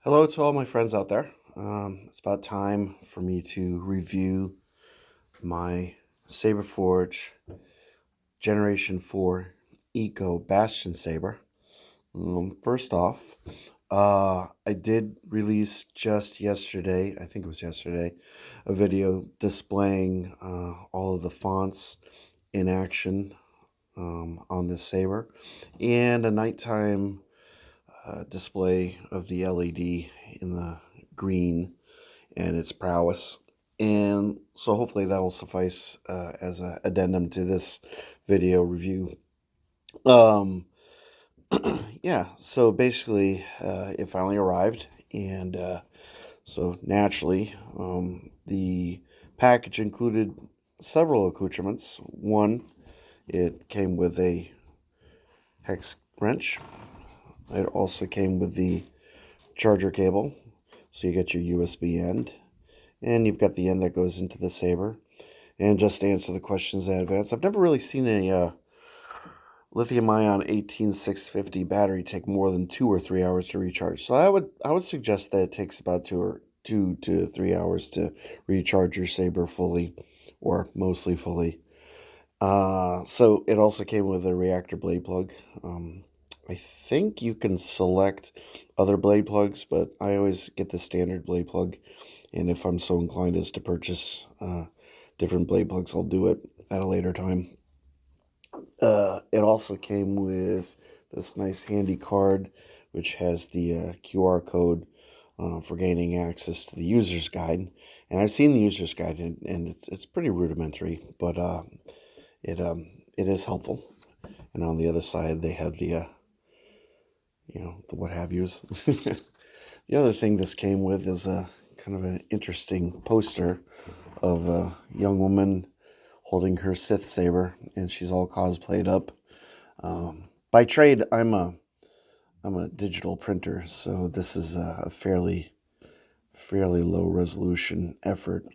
Hello to all my friends out there. It's about time for me to review my Saberforge Generation 4 Eco Bastion Saber. First off, I did release just yesterday, I think it was yesterday, a video displaying all of the fonts in action on this saber and a nighttime display of the LED in the green and its prowess. And so hopefully that will suffice as an addendum to this video review. Um, yeah, so basically it finally arrived. And so naturally, the package included several accoutrements. One, it came with a hex wrench. It also came with the charger cable. So you get your USB end. And you've got the end that goes into the saber. And just to answer the questions in advance, I've never really seen a lithium-ion 18650 battery take more than 2 or 3 hours to recharge. So I would suggest that it takes about 2 to 3 hours to recharge your saber fully, or mostly fully. So it also came with a reactor blade plug. I think you can select other blade plugs, but I always get the standard blade plug. And if I'm so inclined as to purchase different blade plugs, I'll do it at a later time. It also came with this nice handy card, which has the QR code for gaining access to the user's guide. And I've seen the user's guide, and it's pretty rudimentary, but it is helpful. And on the other side, they have the the what have yous. The other thing this came with is a kind of an interesting poster of a young woman holding her Sith saber, and she's all cosplayed up. By trade, I'm a digital printer, so this is a fairly low resolution effort.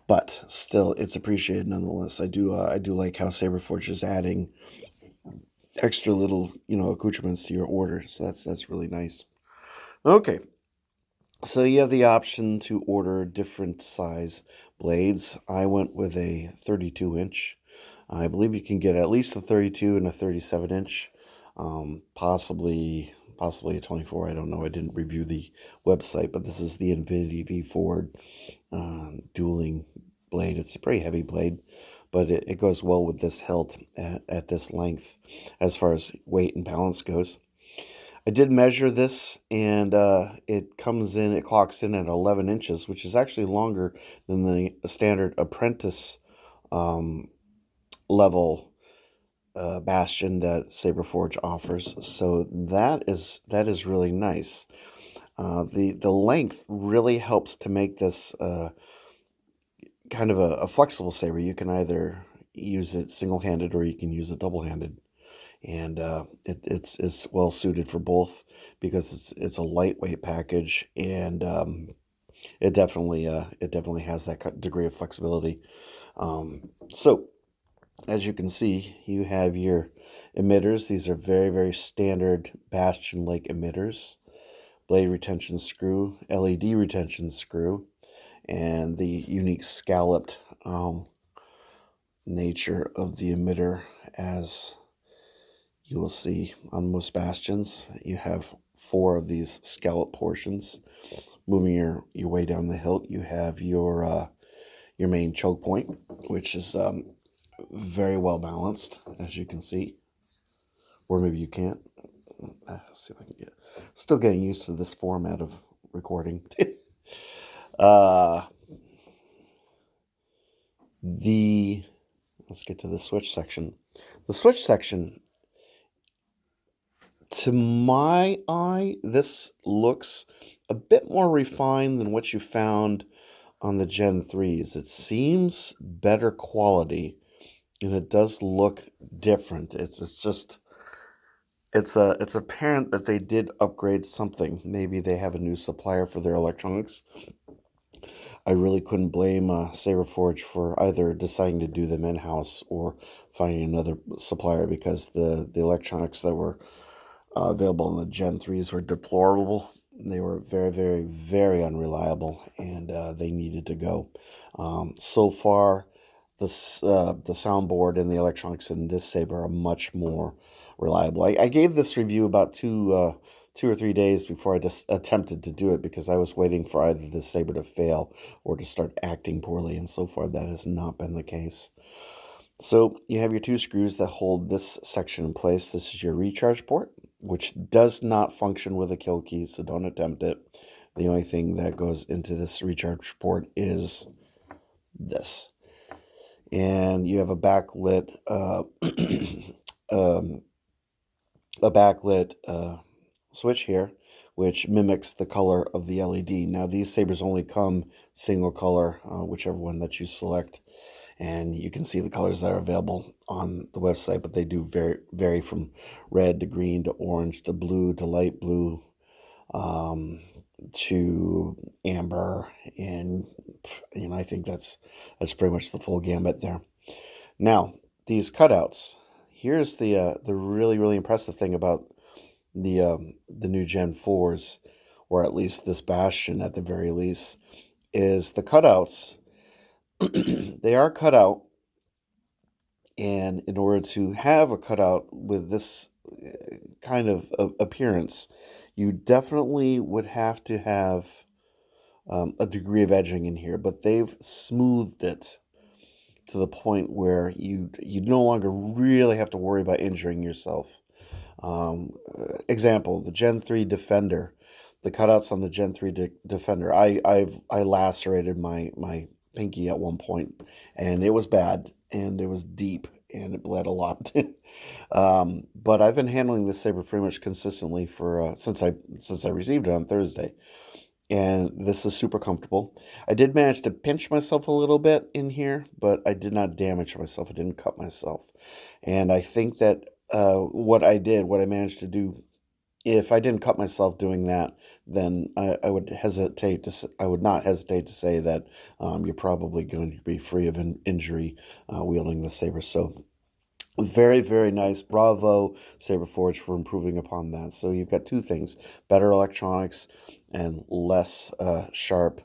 But still, it's appreciated nonetheless. I do like how Saberforge is adding extra little accoutrements to your order, so that's really nice. Okay, so you have the option to order different size blades. I went with a 32-inch. I believe you can get at least a 32 and a 37-inch, possibly a 24. I don't know. I didn't review the website, but this is the Infinity V Ford dueling blade. It's a pretty heavy blade, but it goes well with this hilt at this length as far as weight and balance goes. I did measure this, and it clocks in at 11 inches, which is actually longer than the standard apprentice level bastion that Saberforge offers. So that is really nice. The length really helps to make this kind of a flexible saber. You can either use it single-handed or you can use it double-handed. And it's well suited for both because it's a lightweight package, and it definitely has that degree of flexibility. So as you can see, you have your emitters. These are very, very standard bastion-like emitters. Blade retention screw, LED retention screw, and the unique scalloped nature of the emitter, as you will see on most bastions. You have 4 of these scallop portions. Moving your way down the hilt, you have your main choke point, which is very well balanced, as you can see. Or maybe you can't. Let's see if I can get. Still getting used to this format of recording. Let's get to the switch section. The switch section, to my eye, this looks a bit more refined than what you found on the Gen 3s. It seems better quality, and it does look different. It's apparent that they did upgrade something. Maybe they have a new supplier for their electronics. I really couldn't blame Saberforge for either deciding to do them in-house or finding another supplier, because the electronics that were available in the Gen 3s were deplorable. They were very, very, very unreliable, and they needed to go. So far, the soundboard and the electronics in this Saber are much more reliable. I gave this review about 2 or 3 days before I just attempted to do it, because I was waiting for either the Saber to fail or to start acting poorly, and so far that has not been the case. So you have your 2 screws that hold this section in place. This is your recharge port, which does not function with a kill key, so don't attempt it. The only thing that goes into this recharge port is this. And you have a backlit switch here, which mimics the color of the LED. Now, these Sabers only come single color, whichever one that you select. And you can see the colors that are available on the website, but they do vary from red to green to orange to blue to light blue, to amber, and I think that's pretty much the full gambit there. Now, these cutouts. Here's the really, really impressive thing about the new Gen 4s, or at least this Bastion at the very least, is the cutouts. They are cut out, and in order to have a cutout with this kind of appearance, you definitely would have to have a degree of edging in here, but they've smoothed it to the point where you no longer really have to worry about injuring yourself. Example, the Gen 3 Defender, the cutouts on the Gen 3 Defender. I lacerated my pinky at one point, and it was bad, and it was deep, and it bled a lot. But I've been handling this Saber pretty much consistently for since I received it on Thursday, and this is super comfortable. I did manage to pinch myself a little bit in here, but I did not damage myself. I didn't cut myself, and I think that what I managed to do, if I didn't cut myself doing that, then I would not hesitate to say that you're probably going to be free of injury wielding the Saber. So very, very nice. Bravo, Saberforge, for improving upon that. So you've got 2 things: better electronics and less sharp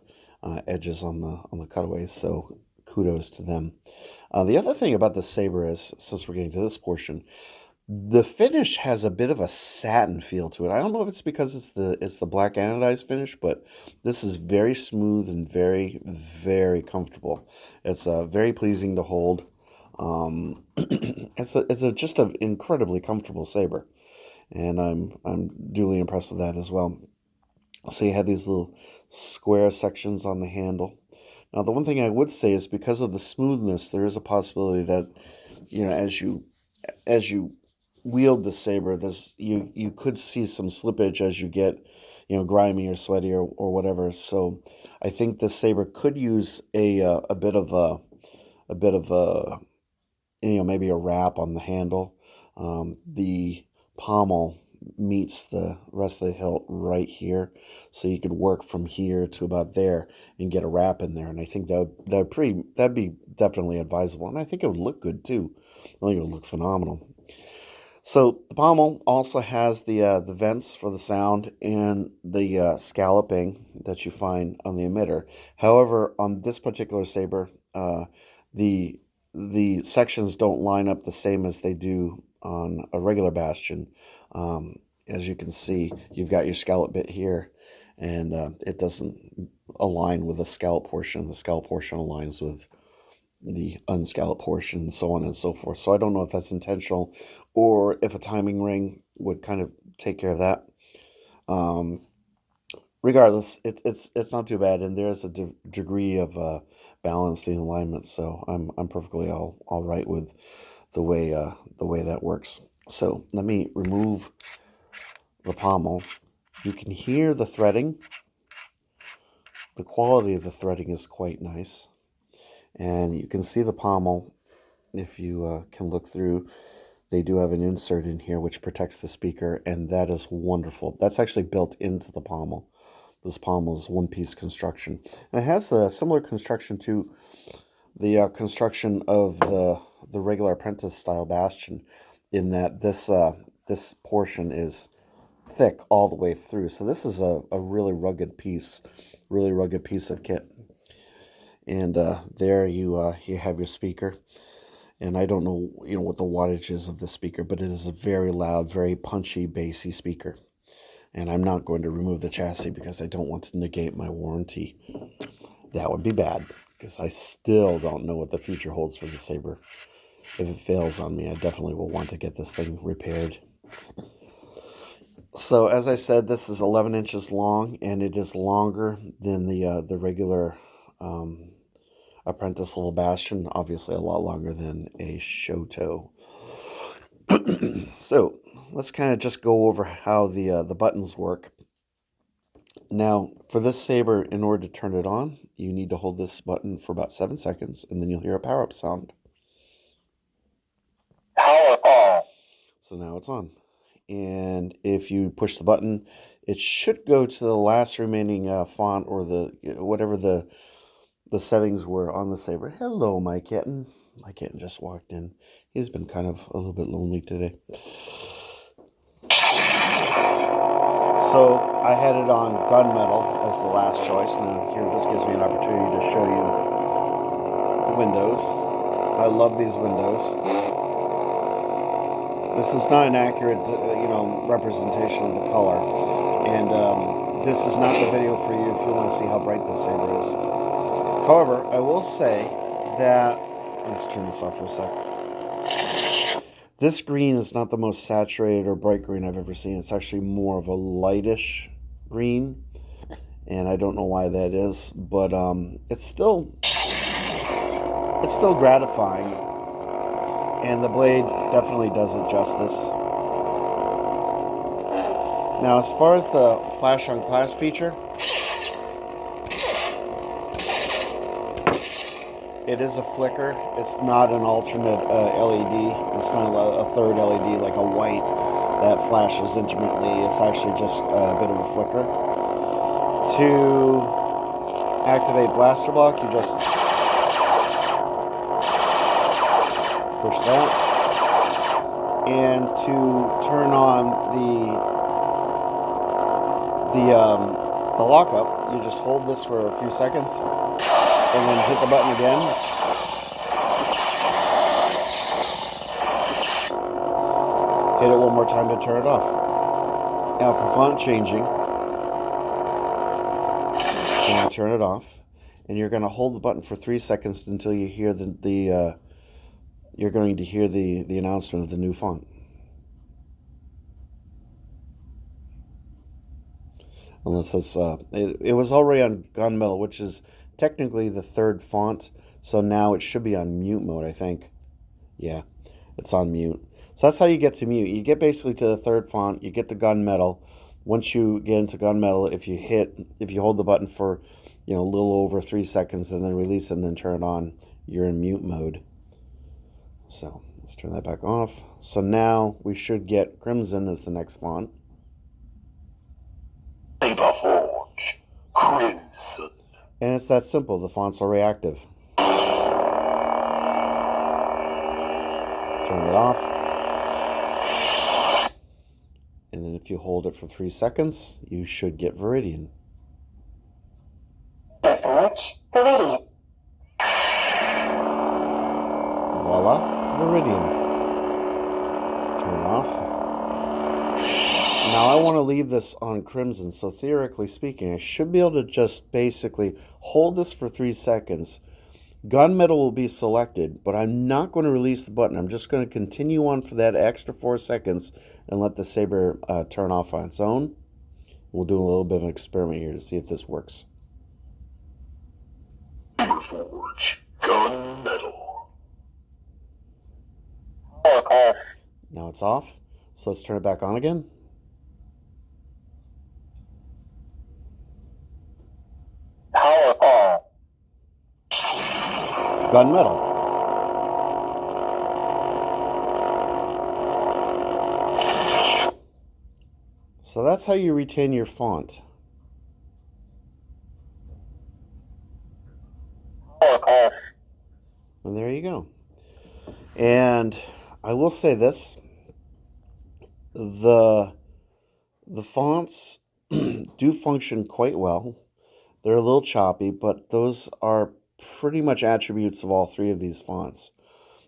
edges on the cutaways. So kudos to them. The other thing about the Saber is, since we're getting to this portion, the finish has a bit of a satin feel to it. I don't know if it's because it's the black anodized finish, but this is very smooth and very, very comfortable. It's very pleasing to hold. It's just an incredibly comfortable Saber, and I'm duly impressed with that as well. So you have these little square sections on the handle. Now, the one thing I would say is, because of the smoothness, there is a possibility that, as you wield the Saber, you could see some slippage as you get, grimy or sweaty or whatever. So I think the Saber could use a bit of maybe a wrap on the handle. The pommel meets the rest of the hilt right here, so you could work from here to about there and get a wrap in there. And I think that'd be definitely advisable, and I think it would look good too. I think it would look phenomenal. So the pommel also has the vents for the sound and the scalloping that you find on the emitter. However, on this particular Saber, the sections don't line up the same as they do on a regular Bastion. As you can see, you've got your scallop bit here, and it doesn't align with the scallop portion. The scallop portion aligns with the unscalloped portion, and so on and so forth. So I don't know if that's intentional, or if a timing ring would kind of take care of that. Regardless, it's not too bad, and there's a degree of balance in alignment. So I'm perfectly all right with the way that works. So let me remove the pommel. You can hear the threading. The quality of the threading is quite nice, and you can see the pommel. If you can look through, they do have an insert in here which protects the speaker, and that is wonderful. That's actually built into the pommel. This pommel is one-piece construction, and it has a similar construction to the construction of the regular apprentice style Bastion, in that this portion is thick all the way through. So this is a really rugged piece of kit. And there you have your speaker. And I don't know, what the wattage is of the speaker, but it is a very loud, very punchy, bassy speaker. And I'm not going to remove the chassis because I don't want to negate my warranty. That would be bad, because I still don't know what the future holds for the Saber. If it fails on me, I definitely will want to get this thing repaired. So, as I said, this is 11 inches long, and it is longer than the regular apprentice level Bastion. Obviously, a lot longer than a Shoto. So, let's kind of just go over how the buttons work. Now, for this Saber, in order to turn it on, you need to hold this button for about 7 seconds, and then you'll hear a power-up sound. Power on. So now it's on. And if you push the button, it should go to the last remaining font, or whatever the settings were on the Saber. Hello, my kitten. My kitten just walked in. He's been kind of a little bit lonely today. So I had it on gunmetal as the last choice. Now here, this gives me an opportunity to show you the windows. I love these windows. This is not an accurate, representation of the color. And this is not the video for you if you want to see how bright this Saber is. However, I will say that, let's turn this off for a sec. This green is not the most saturated or bright green I've ever seen. It's actually more of a lightish green, and I don't know why that is, but it's still gratifying, and the blade definitely does it justice. Now, as far as the flash on class feature, it is a flicker. It's not an alternate LED. It's not a third LED like a white that flashes intermittently. It's actually just a bit of a flicker. To activate blaster block, you just push that. And to turn on the lockup, you just hold this for a few seconds, and then hit the button again. Hit it one more time to turn it off. Now for font changing, now turn it off, and you're going to hold the button for 3 seconds until you hear you're going to hear the announcement of the new font. Unless it's it was already on gunmetal, which is technically the third font, so now it should be on mute mode, I think. Yeah, it's on mute. So that's how you get to mute. You get basically to the third font, you get to gunmetal. Once you get into gunmetal, if you hold the button for a little over 3 seconds and then release it and then turn it on, you're in mute mode. So let's turn that back off. So now we should get Crimson as the next font. Saberforge Crimson. And it's that simple. The font's already active. Turn it off. And then if you hold it for 3 seconds, you should get Viridian. Saberforge Viridian. Voila, Viridian. Turn it off. Now I want to leave this on Crimson, so theoretically speaking, I should be able to just basically hold this for 3 seconds. Gunmetal will be selected, but I'm not going to release the button. I'm just going to continue on for that extra 4 seconds and let the Saber turn off on its own. We'll do a little bit of an experiment here to see if this works. Saberforge Gunmetal. Now it's off, so let's turn it back on again. Power on. Gunmetal. So that's how you retain your font. And there you go. And I will say this. The The fonts do function quite well. They're a little choppy, but those are pretty much attributes of all three of these fonts.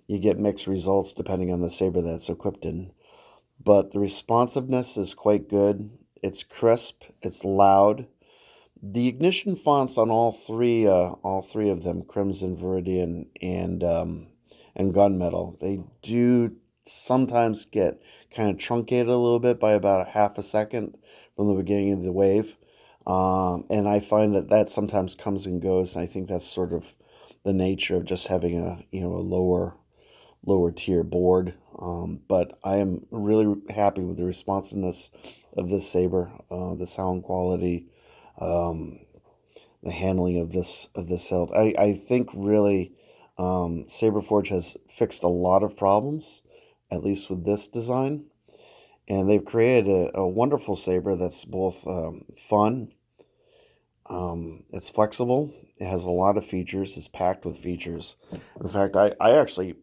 You get mixed results depending on the saber that's equipped in. But the responsiveness is quite good. It's crisp, it's loud. The ignition fonts on all three of them, Crimson, Viridian, and Gunmetal, they do sometimes get kind of truncated a little bit by about a half a second from the beginning of the wave. And I find that sometimes comes and goes, and I think that's sort of the nature of just having a lower tier board. But I am really happy with the responsiveness of this saber, the sound quality, um, the handling of this hilt. I think really Saberforge has fixed a lot of problems, at least with this design, and they've created a wonderful saber that's both fun. It's flexible. It has a lot of features. It's packed with features. In fact, I actually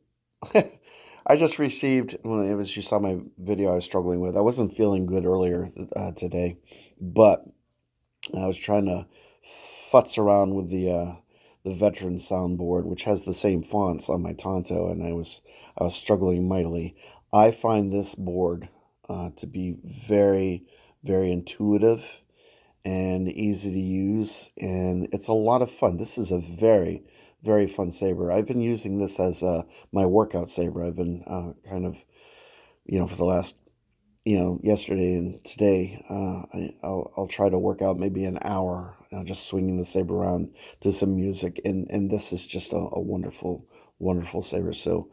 I just received, well, it was, you saw my video I was struggling with. I wasn't feeling good earlier today, but I was trying to futz around with the veteran soundboard, which has the same fonts on my Tonto, and I was struggling mightily. I find this board to be very, very intuitive and easy to use, and it's a lot of fun. This is a very, very fun saber. I've been using this as my workout saber. I've been kind of, for the last, yesterday and today, I'll try to work out maybe an hour, just swinging the saber around to some music, and this is just a wonderful, wonderful saber. So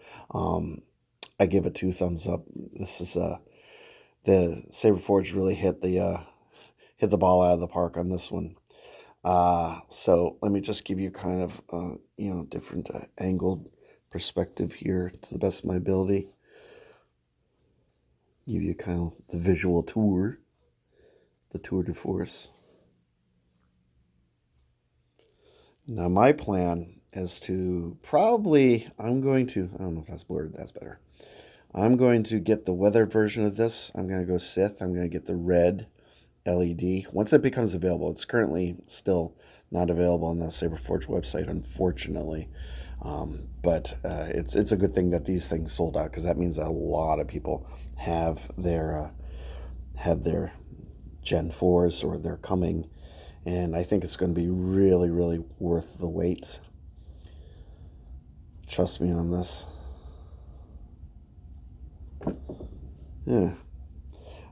I give it 2 thumbs up. This is the Saberforge really hit the ball out of the park on this one. So let me just give you kind of, different angled perspective here to the best of my ability. Give you kind of the visual tour, the tour de force. Now my plan is to probably, I don't know if that's blurred, that's better. I'm going to get the weathered version of this. I'm going to go Sith. I'm going to get the red LED once it becomes available. It's currently still not available on the Saberforge website, unfortunately. But it's a good thing that these things sold out, because that means that a lot of people have their Gen 4s, or they're coming, and I think it's going to be really, really worth the wait. Trust me on this. Yeah.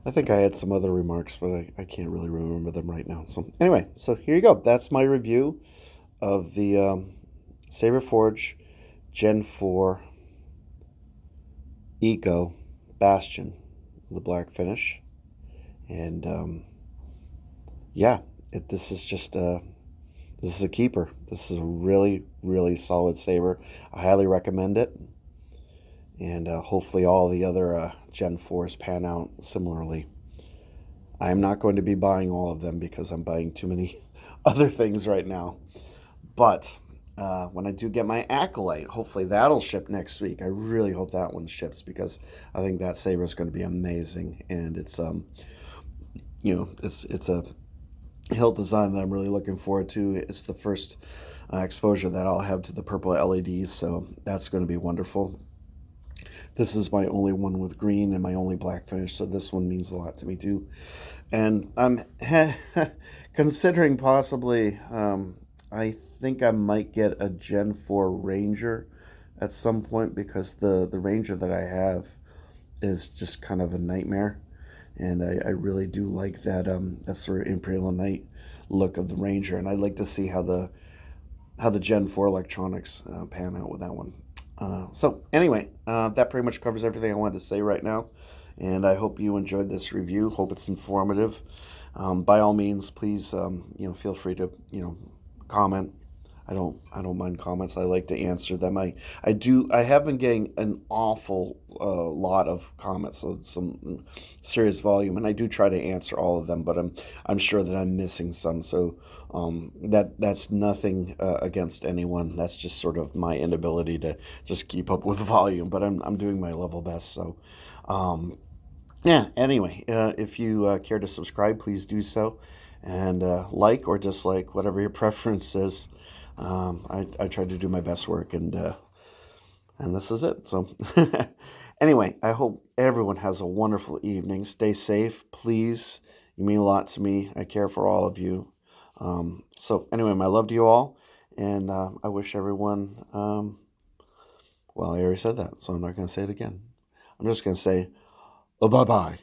I think I had some other remarks, but I can't really remember them right now. So anyway, so here you go. That's my review of the Saberforge Gen 4 Eco Bastion, the black finish. And yeah, this is just this is a keeper. This is a really, really solid saber. I highly recommend it. And hopefully all the other Gen 4s pan out similarly. I'm not going to be buying all of them because I'm buying too many other things right now. But when I do get my Acolyte, hopefully that'll ship next week. I really hope that one ships, because I think that saber is going to be amazing. And it's it's a hilt design that I'm really looking forward to. It's the first exposure that I'll have to the purple LEDs, so that's going to be wonderful. This is my only one with green and my only black finish, so this one means a lot to me too. And I'm considering possibly, I think I might get a Gen 4 Ranger at some point, because the Ranger that I have is just kind of a nightmare. And I really do like that sort of Imperial Knight look of the Ranger, and I'd like to see how the Gen 4 electronics pan out with that one. So anyway, that pretty much covers everything I wanted to say right now, and I hope you enjoyed this review. Hope it's informative. By all means, please, feel free to, comment. I don't mind comments. I like to answer them. I have been getting an awful lot of comments, so some serious volume, and I do try to answer all of them, but I'm sure that I'm missing some. So that's nothing against anyone. That's just sort of my inability to just keep up with volume. But I'm doing my level best. So Yeah, anyway, if you care to subscribe, please do so. And like or dislike, whatever your preference is. I try to do my best work, and this is it. So, anyway, I hope everyone has a wonderful evening. Stay safe, please. You mean a lot to me. I care for all of you. So, anyway, my love to you all, and I wish everyone. Well, I already said that, so I'm not going to say it again. I'm just going to say bye bye.